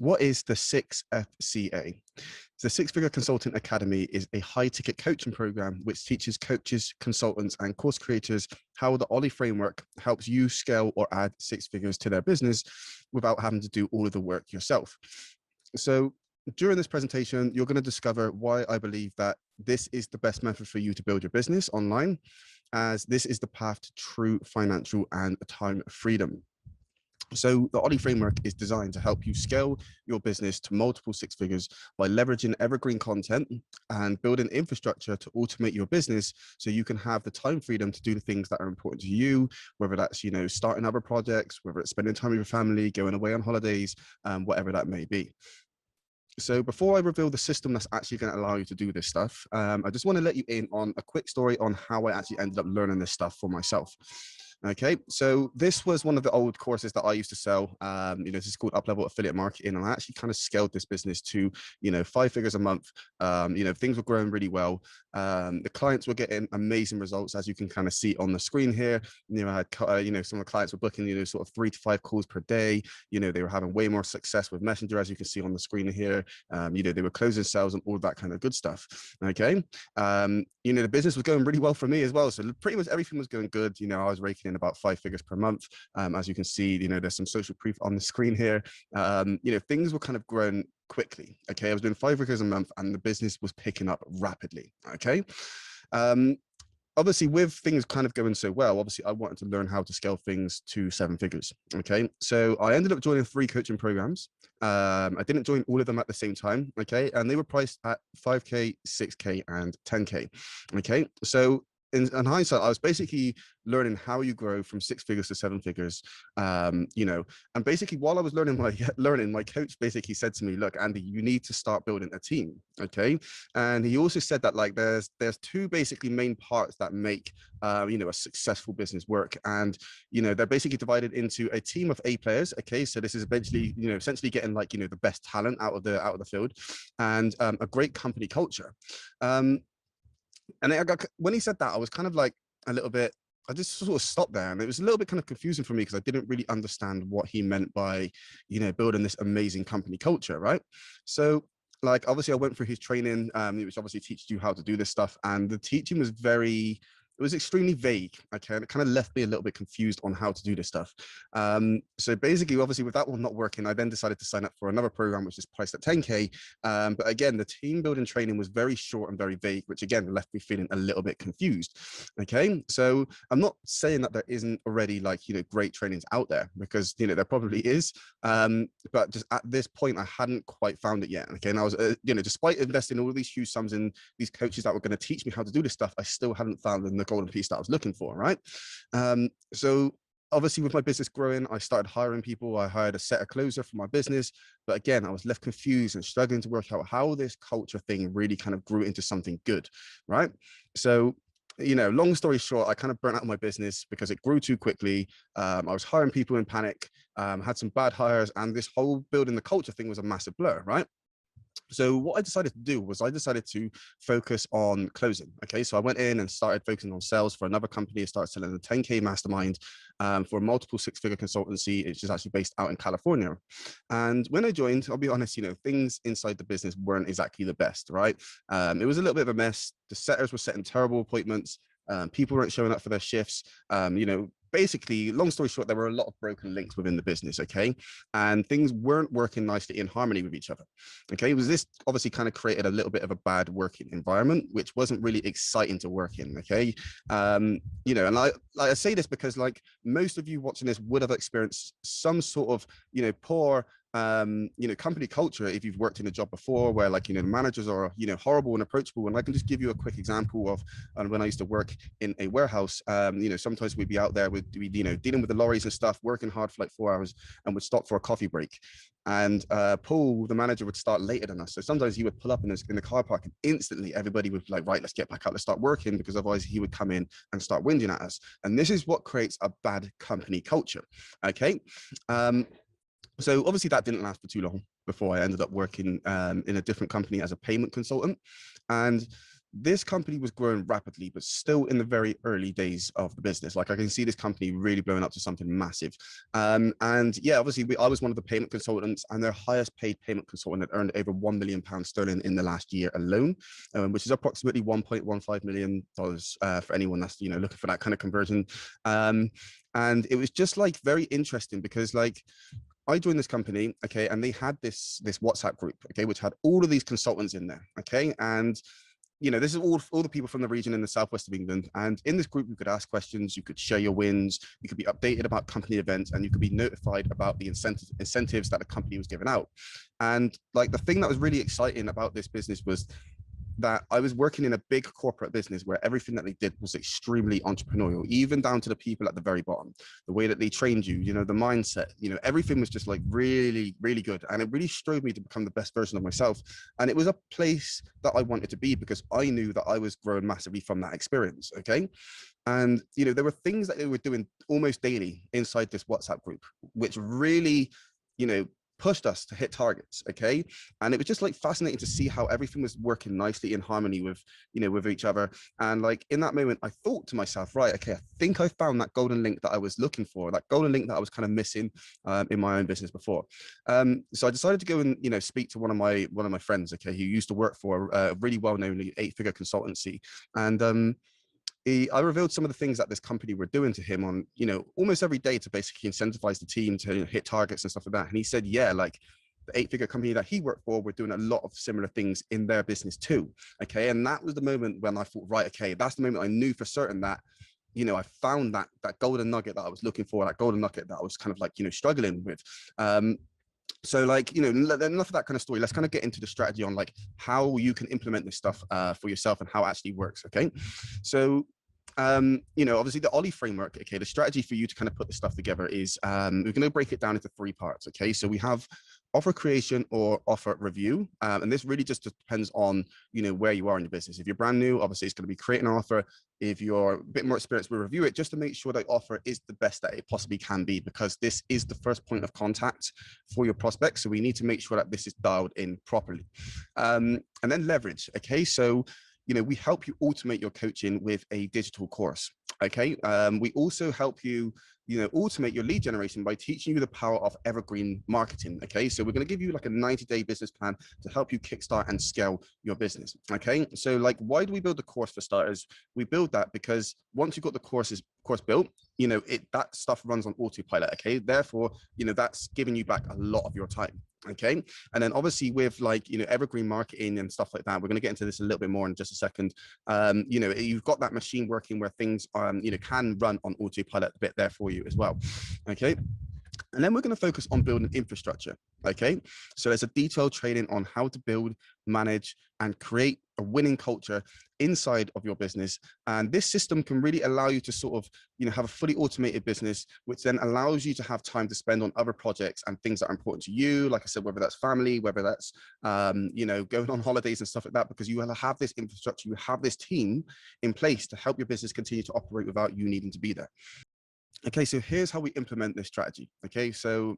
What is the 6FCA? The Six Figure Consultant Academy is a high-ticket coaching program which teaches coaches, consultants, and course creators how the Ollie framework helps you scale or add six figures to their business without having to do all of the work yourself. So during this presentation, you're going to discover why I believe that this is the best method for you to build your business online, as this is the path to true financial and time freedom. So the Ollie framework is designed to help you scale your business to multiple six figures by leveraging evergreen content and building infrastructure to automate your business so you can have the time freedom to do the things that are important to you, whether that's, starting other projects, whether it's spending time with your family, going away on holidays, whatever that may be. So before I reveal the system that's actually going to allow you to do this stuff, I just want to let you in on a quick story on how I actually ended up learning this stuff for myself. Okay, so this was one of the old courses that I used to sell. This is called Up-Level Affiliate Marketing, and I actually kind of scaled this business to, 5 figures a month. Things were growing really well. The clients were getting amazing results, as you can kind of see on the screen here. I had, some of the clients were booking, sort of 3 to 5 calls per day. They were having way more success with Messenger, as you can see on the screen here. They were closing sales and all that kind of good stuff. Okay, the business was going really well for me as well. So pretty much everything was going good. I was raking in about 5 figures per month. As you can see, there's some social proof on the screen here. Things were kind of growing quickly. Okay, I was doing 5 figures a month and the business was picking up rapidly. Okay. Obviously, with things kind of going so well, obviously I wanted to learn how to scale things to 7 figures. Okay, so I ended up joining 3 coaching programs. I didn't join all of them at the same time. Okay, and they were priced at 5K, 6K, and 10K. Okay, so in hindsight, I was basically learning how you grow from 6 figures to 7 figures, and basically while I was learning, my coach basically said to me, look, Andy, you need to start building a team. Okay, and he also said that like there's 2 basically main parts that make a successful business work, and they're basically divided into a team of A players. Okay, so this is eventually essentially getting like the best talent out of the field, and a great company culture. And when he said that, I was kind of like a little bit, I just sort of stopped there. And it was a little bit kind of confusing for me because I didn't really understand what he meant by, building this amazing company culture, right? So like, obviously I went through his training, which obviously teaches you how to do this stuff. And the teaching was it was extremely vague. Okay, and it kind of left me a little bit confused on how to do this stuff. So basically, obviously, with that one not working, I then decided to sign up for another program, which is priced at 10K. But again, the team building training was very short and very vague, which again left me feeling a little bit confused. Okay, so I'm not saying that there isn't already like great trainings out there, because there probably is. But just at this point, I hadn't quite found it yet. Okay, and I was despite investing all of these huge sums in these coaches that were going to teach me how to do this stuff, I still hadn't found the golden piece that I was looking for, right? So obviously with my business growing, I started hiring people. I hired a setter closer for my business, but again, I was left confused and struggling to work out how this culture thing really kind of grew into something good, right? So long story short, I kind of burnt out my business because it grew too quickly. I was hiring people in panic, had some bad hires, and this whole building the culture thing was a massive blur, right? So what I decided to do was I decided to focus on closing. Okay, so I went in and started focusing on sales for another company. I started selling a 10K mastermind for a multiple 6-figure consultancy. It's just actually based out in California. And when I joined, I'll be honest, things inside the business weren't exactly the best, right? It was a little bit of a mess. The setters were setting terrible appointments. People weren't showing up for their shifts. Basically, long story short, there were a lot of broken links within the business, okay? And things weren't working nicely in harmony with each other, okay? This obviously kind of created a little bit of a bad working environment, which wasn't really exciting to work in, okay? And I say this because like most of you watching this would have experienced some sort of, poor company culture if you've worked in a job before where like the managers are horrible and approachable. And I can just give you a quick example of when I used to work in a warehouse. Sometimes we'd be out there with dealing with the lorries and stuff, working hard for like 4 hours, and would stop for a coffee break. And Paul, the manager, would start later than us. So sometimes he would pull up in the car park and instantly everybody would be like, right, let's get back out, let's start working, because otherwise he would come in and start whinging at us. And this is what creates a bad company culture. Okay. So obviously that didn't last for too long before I ended up working in a different company as a payment consultant. And this company was growing rapidly, but still in the very early days of the business. Like I can see this company really blowing up to something massive. And yeah, obviously I was one of the payment consultants, and their highest paid payment consultant had earned over £1 million in the last year alone, which is approximately $1.15 million for anyone that's, looking for that kind of conversion. And it was just like very interesting because like I joined this company, okay, and they had this WhatsApp group, okay, which had all of these consultants in there, okay, and this is all the people from the region in the southwest of England. And in this group, you could ask questions, you could share your wins, you could be updated about company events, and you could be notified about the incentives that the company was giving out. And like the thing that was really exciting about this business was that I was working in a big corporate business where everything that they did was extremely entrepreneurial, even down to the people at the very bottom, the way that they trained you, the mindset, everything was just like really, really good. And it really strove me to become the best version of myself. And it was a place that I wanted to be because I knew that I was growing massively from that experience. Okay. And, there were things that they were doing almost daily inside this WhatsApp group, which really, pushed us to hit targets. Okay. And it was just like fascinating to see how everything was working nicely in harmony with, with each other. And like in that moment, I thought to myself, right, okay, I think I found that golden link that I was looking for, that golden link that I was kind of missing in my own business before. So I decided to go and, speak to one of my friends, okay, who used to work for a really well-known 8-figure consultancy. And I revealed some of the things that this company were doing to him on, almost every day to basically incentivize the team to hit targets and stuff like that. And he said, yeah, like the 8-figure company that he worked for were doing a lot of similar things in their business too. Okay. And that was the moment when I thought, right, okay, that's the moment I knew for certain that, I found that golden nugget that I was looking for, that golden nugget that I was kind of like, struggling with. So like, enough of that kind of story. Let's kind of get into the strategy on like how you can implement this stuff for yourself and how it actually works. Okay. So, obviously the Ollie framework, okay, the strategy for you to kind of put this stuff together is we're going to break it down into 3 parts. Okay. So we have offer creation or offer review. And this really just depends on, where you are in your business. If you're brand new, obviously it's going to be create an offer. If you're a bit more experienced, we'll review it just to make sure that offer is the best that it possibly can be, because this is the first point of contact for your prospects. So we need to make sure that this is dialed in properly. And then leverage. Okay. So, we help you automate your coaching with a digital course. Okay. We also help you, automate your lead generation by teaching you the power of evergreen marketing. Okay. So we're going to give you like a 90-day business plan to help you kickstart and scale your business. Okay. So like, why do we build the course for starters? We build that because once you've got the course built, that stuff runs on autopilot. Okay. Therefore, that's giving you back a lot of your time. Okay. And then obviously with like, evergreen marketing and stuff like that, we're going to get into this a little bit more in just a second. You've got that machine working where things, can run on autopilot a bit there for you as well. Okay. And then we're going to focus on building infrastructure. Okay. So there's a detailed training on how to build, manage, and create a winning culture inside of your business. And this system can really allow you to sort of, have a fully automated business, which then allows you to have time to spend on other projects and things that are important to you. Like I said, whether that's family, whether that's, going on holidays and stuff like that, because you will have this infrastructure, you have this team in place to help your business continue to operate without you needing to be there. Okay, so here's how we implement this strategy. Okay, so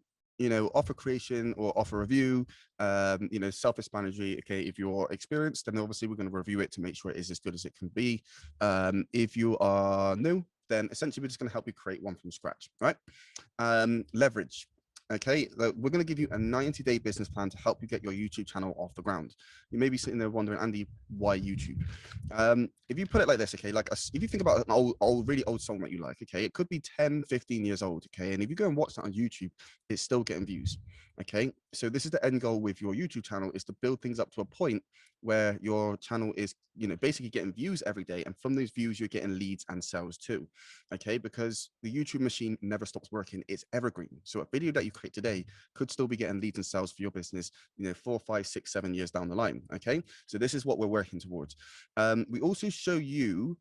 offer creation or offer review, self-explanatory. Okay, if you're experienced, then obviously we're going to review it to make sure it is as good as it can be. If you are new, then essentially we're just going to help you create one from scratch, right? Leverage. Okay, we're going to give you a 90-day business plan to help you get your YouTube channel off the ground. You may be sitting there wondering, Andy, why YouTube? If you put it like this, okay, like if you think about an really old song that you like, okay, it could be 10, 15 years old, okay, and if you go and watch that on YouTube, it's still getting views, okay? So this is the end goal with your YouTube channel, is to build things up to a point where your channel is, basically getting views every day. And from those views, you're getting leads and sales too. Okay. Because the YouTube machine never stops working. It's evergreen. So a video that you create today could still be getting leads and sales for your business, 4, 5, 6, 7 years down the line. Okay. So this is what we're working towards. We also show you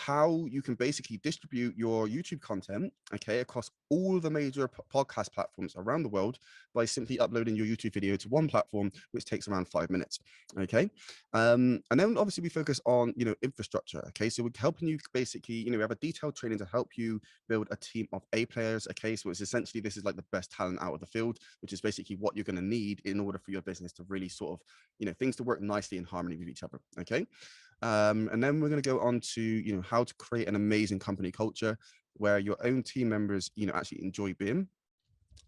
how you can basically distribute your YouTube content, okay, across all the major podcast platforms around the world by simply uploading your YouTube video to one platform, which takes around 5 minutes, okay. And then obviously we focus on, infrastructure, okay. So we're helping you basically, we have a detailed training to help you build a team of A players, okay. So it's essentially, this is like the best talent out of the field, which is basically what you're going to need in order for your business to really sort of, things to work nicely in harmony with each other, okay. And then we're going to go on to, how to create an amazing company culture where your own team members, actually enjoy being.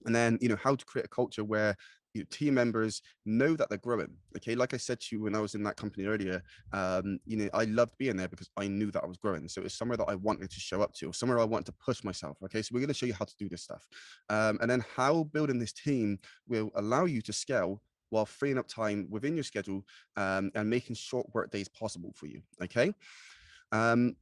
And then, how to create a culture where your team members know that they're growing. Okay. Like I said to you when I was in that company earlier, I loved being there because I knew that I was growing. So it's somewhere that I wanted to show up to, or somewhere I wanted to push myself. Okay. So we're going to show you how to do this stuff. And then how building this team will allow you to scale while freeing up time within your schedule, and making short work days possible for you. Okay. Um,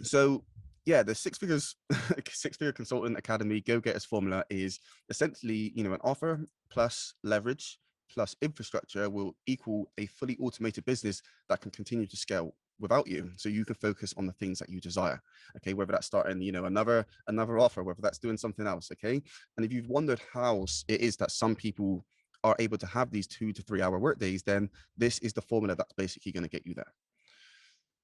so yeah, the six figure consultant academy go getters formula is essentially, an offer plus leverage plus infrastructure will equal a fully automated business that can continue to scale without you, so you can focus on the things that you desire. Okay, whether that's starting, another offer, whether that's doing something else. Okay, and if you've wondered how it is that some people are able to have these 2 to 3 hour work days, then this is the formula that's basically going to get you there.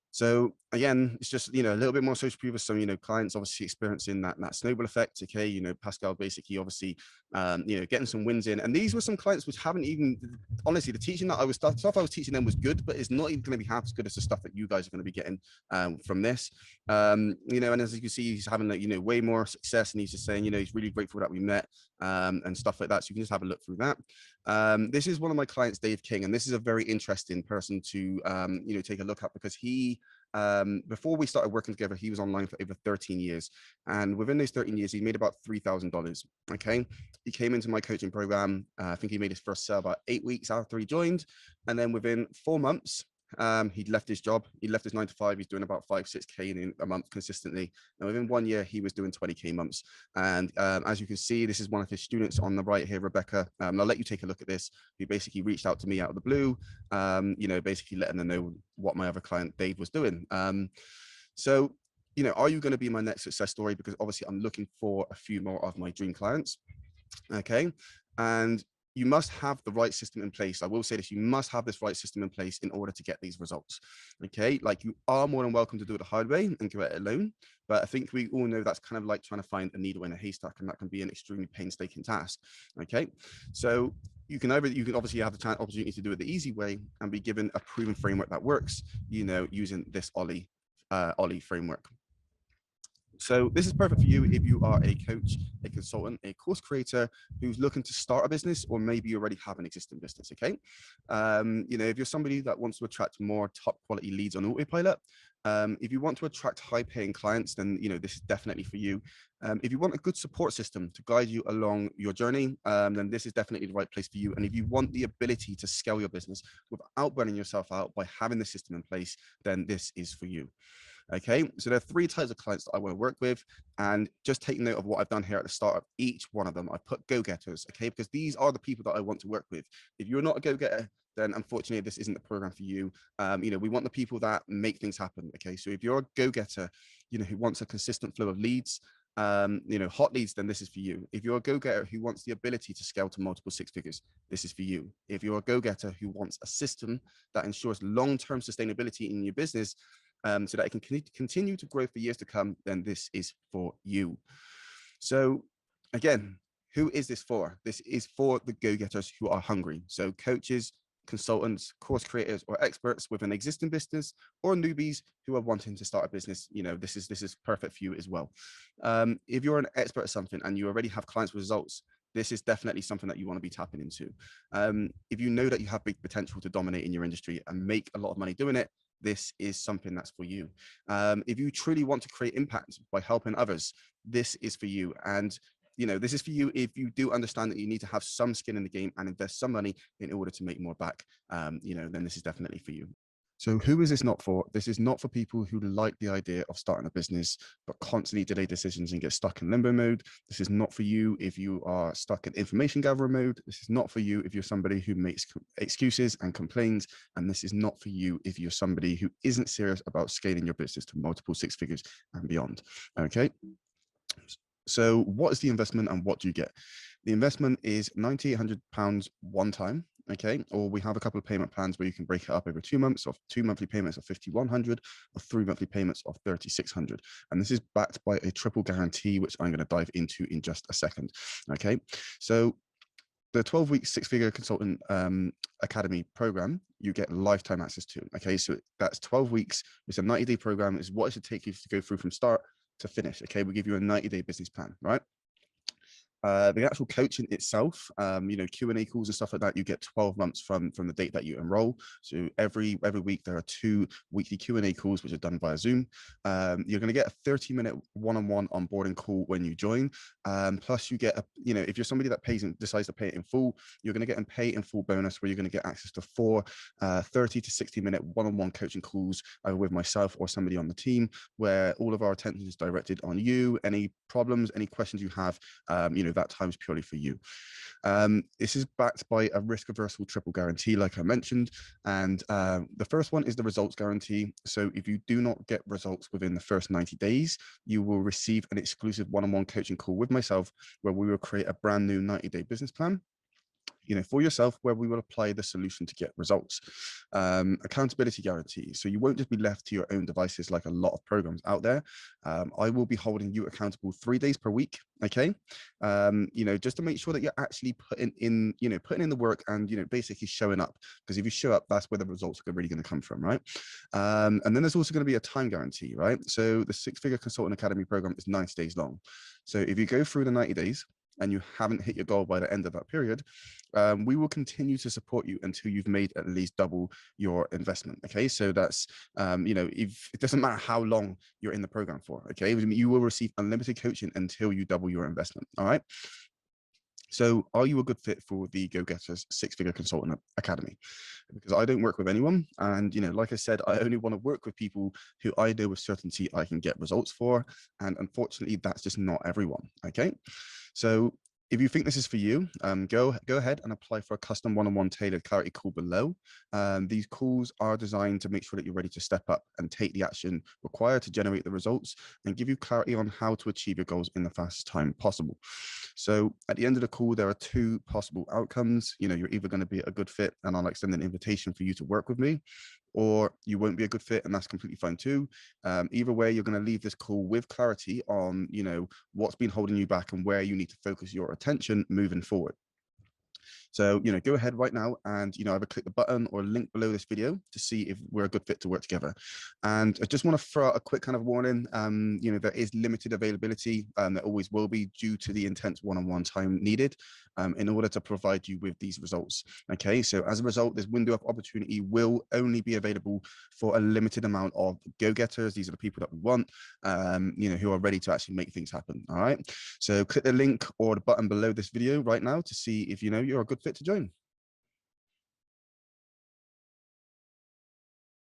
So again, it's just, a little bit more social proof of some, clients obviously experiencing that snowball effect. Okay. Pascal basically obviously, getting some wins in. And these were some clients which haven't even, honestly, the teaching that stuff I was teaching them was good, but it's not even going to be half as good as the stuff that you guys are going to be getting from this. And as you can see, he's having way more success, and he's just saying, he's really grateful that we met, and stuff like that. So you can just have a look through that. This is one of my clients, Dave King, and this is a very interesting person to, take a look at, because he, before we started working together, he was online for over 13 years. And within those 13 years, he made about $3,000. Okay. He came into my coaching program. I think he made his first sale about 8 weeks after he joined. And then within 4 months, he'd left his job. He left his 9 to 5. He's doing about 5-6K in a month consistently. And within 1 year, he was doing 20K months. And as you can see, this is one of his students on the right here, Rebecca. And I'll let you take a look at this. He basically reached out to me out of the blue, basically letting them know what my other client, Dave, was doing. So, are you going to be my next success story? Because obviously I'm looking for a few more of my dream clients. Okay. And you must have the right system in place. I will say this, you must have this right system in place in order to get these results. Okay. Like, you are more than welcome to do it the hard way and do it alone. But I think we all know that's kind of like trying to find a needle in a haystack, and that can be an extremely painstaking task. Okay. So you can obviously have the opportunity to do it the easy way and be given a proven framework that works, using this Ollie framework. So this is perfect for you if you are a coach, a consultant, a course creator who's looking to start a business, or maybe you already have an existing business. Okay. If you're somebody that wants to attract more top quality leads on autopilot, if you want to attract high paying clients, then, this is definitely for you. If you want a good support system to guide you along your journey, then this is definitely the right place for you. And if you want the ability to scale your business without burning yourself out by having the system in place, then this is for you. Okay, so there are 3 types of clients that I want to work with, and just take note of what I've done here at the start of each one of them. I've put go-getters, okay, because these are the people that I want to work with. If you're not a go-getter, then unfortunately this isn't the program for you. We want the people that make things happen. Okay, so if you're a go-getter, who wants a consistent flow of leads, hot leads, then this is for you. If you're a go-getter who wants the ability to scale to multiple 6 figures, this is for you. If you're a go-getter who wants a system that ensures long-term sustainability in your business, so that it can continue to grow for years to come, then this is for you. So again, who is this for? This is for the go-getters who are hungry. So coaches, consultants, course creators, or experts with an existing business, or newbies who are wanting to start a business. This is perfect for you as well. If you're an expert at something and you already have clients with results, this is definitely something that you want to be tapping into. If you know that you have big potential to dominate in your industry and make a lot of money doing it, this is something that's for you. If you truly want to create impact by helping others, this is for you. And this is for you if you do understand that you need to have some skin in the game and invest some money in order to make more back. Then this is definitely for you. So who is this not for? This is not for people who like the idea of starting a business, but constantly delay decisions and get stuck in limbo mode. This is not for you if you are stuck in information gathering mode. This is not for you if you're somebody who makes excuses and complains. And this is not for you if you're somebody who isn't serious about scaling your business to multiple six figures and beyond. Okay. So what is the investment and what do you get? The investment is £9,800 one time. Okay, or we have a couple of payment plans where you can break it up over 2 months, of 2 monthly payments of 5,100, or 3 monthly payments of 3,600. And this is backed by a triple guarantee, which I'm going to dive into in just a second. Okay, so the 12-week six-figure consultant academy program, you get lifetime access to. Okay, so that's 12 weeks. It's a 90-day program. It's what it should take you to go through from start to finish. Okay, we give you a 90-day business plan, right? The actual coaching itself, Q&A calls and stuff like that, you get 12 months from the date that you enroll. So every week there are 2 weekly Q&A calls which are done via Zoom. You're going to get a 30-minute one-on-one onboarding call when you join. Plus you get if you're somebody that pays and decides to pay it in full, you're going to get a pay in full bonus where you're going to get access to 4 30 to 60-minute one-on-one coaching calls either with myself or somebody on the team, where all of our attention is directed on you. Any problems, any questions you have, that time is purely for you. This is backed by a risk averse triple guarantee, like I mentioned. And the first one is the results guarantee. So if you do not get results within the first 90 days, you will receive an exclusive one-on-one coaching call with myself, where we will create a brand new 90-day business plan for yourself, where we will apply the solution to get results. Accountability guarantee. So you won't just be left to your own devices like a lot of programs out there. I will be holding you accountable 3 days per week. Okay. Just to make sure that you're actually putting in the work and, basically showing up, because if you show up, that's where the results are really going to come from. Right. And then there's also going to be a time guarantee, right? So the six-figure consultant academy program is 90 days long. So if you go through the 90 days, and you haven't hit your goal by the end of that period, we will continue to support you until you've made at least double your investment. Okay, so that's if it doesn't matter how long you're in the program for. Okay, you will receive unlimited coaching until you double your investment. All right. So are you a good fit for the Go Getters Six-Figure Consultant Academy? Because I don't work with anyone. And, like I said, I only want to work with people who I know with certainty I can get results for. And unfortunately, that's just not everyone. Okay. So if you think this is for you, go ahead and apply for a custom one-on-one tailored clarity call below. These calls are designed to make sure that you're ready to step up and take the action required to generate the results and give you clarity on how to achieve your goals in the fastest time possible. So at the end of the call, there are 2 possible outcomes. You're either going to be a good fit and I'll extend an invitation for you to work with me, or you won't be a good fit, and that's completely fine too. Either way, you're going to leave this call with clarity on, what's been holding you back and where you need to focus your attention moving forward. So, go ahead right now and, either click the button or link below this video to see if we're a good fit to work together. And I just want to throw out a quick kind of warning. There is limited availability, there always will be, due to the intense one-on-one time needed in order to provide you with these results. Okay, so as a result, this window of opportunity will only be available for a limited amount of go-getters. These are the people that we want, who are ready to actually make things happen. All right, so click the link or the button below this video right now to see if you're a good fit to join.